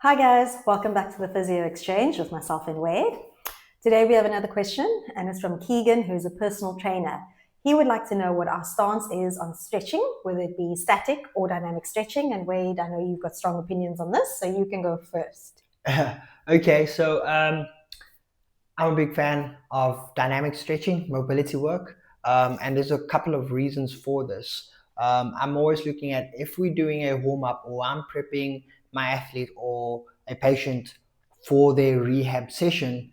Hi guys, welcome back to the Physio Exchange with myself and Wade. Today we have another question and it's from Keegan, who's a personal trainer. He would like to know what our stance is on stretching, whether it be static or dynamic stretching. And Wade, I know you've got strong opinions on this, so you can go first. Okay, so I'm a big fan of dynamic stretching, mobility work, and there's a couple of reasons for this. I'm always looking at if we're doing a warm up or I'm prepping my athlete or a patient for their rehab session,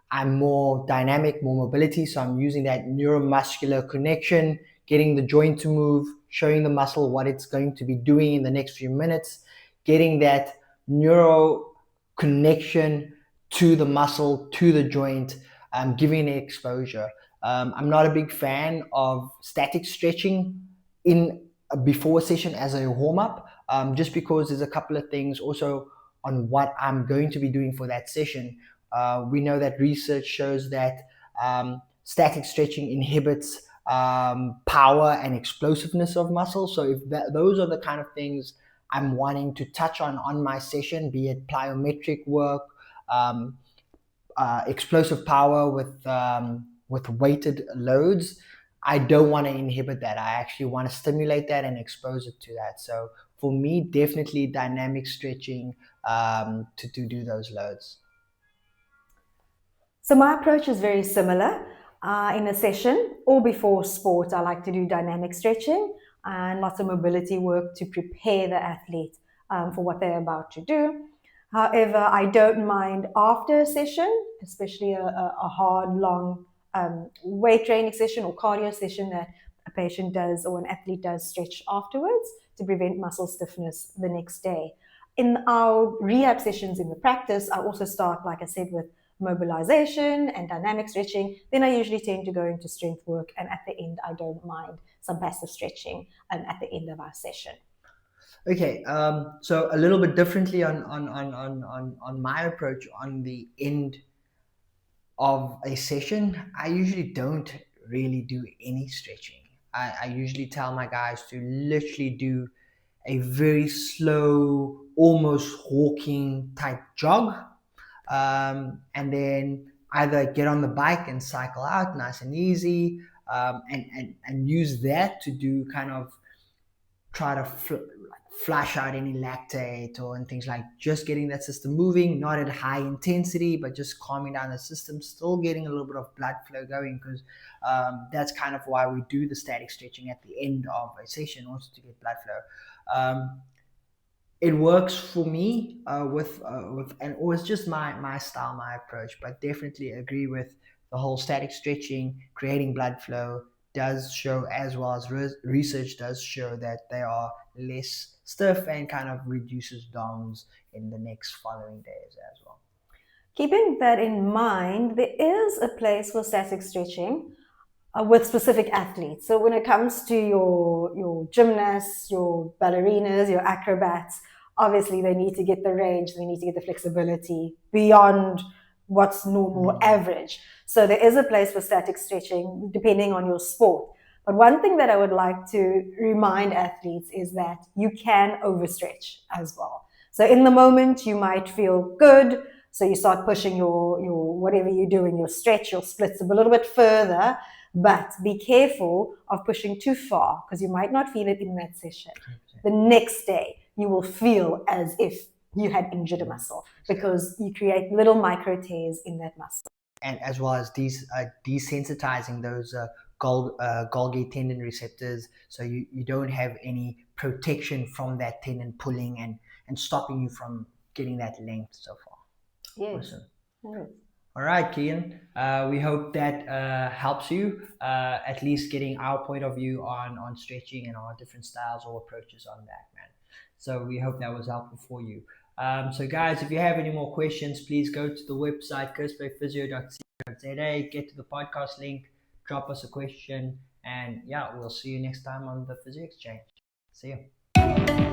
I'm more dynamic, more mobility. So I'm using that neuromuscular connection, getting the joint to move, showing the muscle what it's going to be doing in the next few minutes, getting that neuro connection to the muscle, to the joint, giving it exposure. I'm not a big fan of static stretching in before a session as a warm up, just because there's a couple of things also on what I'm going to be doing for that session. We know that research shows that static stretching inhibits power and explosiveness of muscle. So if those are the kind of things I'm wanting to touch on my session, be it plyometric work, um, explosive power with weighted loads, I don't want to inhibit that. I actually want to stimulate that and expose it to that. So for me, definitely dynamic stretching to do those loads. So my approach is very similar. In a session or before sport, I like to do dynamic stretching and lots of mobility work to prepare the athlete for what they're about to do. However, I don't mind after a session, especially a hard, long weight training session or cardio session that a patient does or an athlete does stretch afterwards to prevent muscle stiffness the next day. In our rehab sessions in the practice, I also start, like I said, with mobilization and dynamic stretching. Then I usually tend to go into strength work, and at the end, I don't mind some passive stretching at the end of our session. Okay, so a little bit differently on my approach on the end of a session, I usually don't really do any stretching. I usually tell my guys to literally do a very slow, almost walking type jog, and then either get on the bike and cycle out nice and easy, and use that to do kind of try to flash out any lactate or and things like just getting that system moving, not at high intensity, but just calming down the system, still getting a little bit of blood flow going, because that's kind of why we do the static stretching at the end of a session, also to get blood flow. It works for me with and or it's just my style, my approach, but definitely agree with the whole static stretching, creating blood flow does show, as well as research does show, that they are less stiff and kind of reduces DOMS in the next following days as well. Keeping that in mind, there is a place for static stretching with specific athletes. So when it comes to your gymnasts, your ballerinas, your acrobats, obviously they need to get the range, they need to get the flexibility beyond what's normal average. So there is a place for static stretching depending on your sport. But one thing that I would like to remind athletes is that you can overstretch as well. So in the moment you might feel good, so you start pushing your whatever you're doing, your stretch, your splits a little bit further, but be careful of pushing too far because you might not feel it in that session. The next day, you will feel as if you had injured a muscle because you create little micro tears in that muscle. And as well as desensitizing those Golgi tendon receptors, so you don't have any protection from that tendon pulling and stopping you from getting that length so far. Yes. Awesome. Yes. All right, Kian. We hope that helps you, at least getting our point of view on stretching and our different styles or approaches on that, man. So we hope that was helpful for you. So guys, if you have any more questions, please go to the website kurzbayphysio.co.za, get to the podcast link, drop us a question, and yeah, we'll see you next time on the Physio Exchange. See you.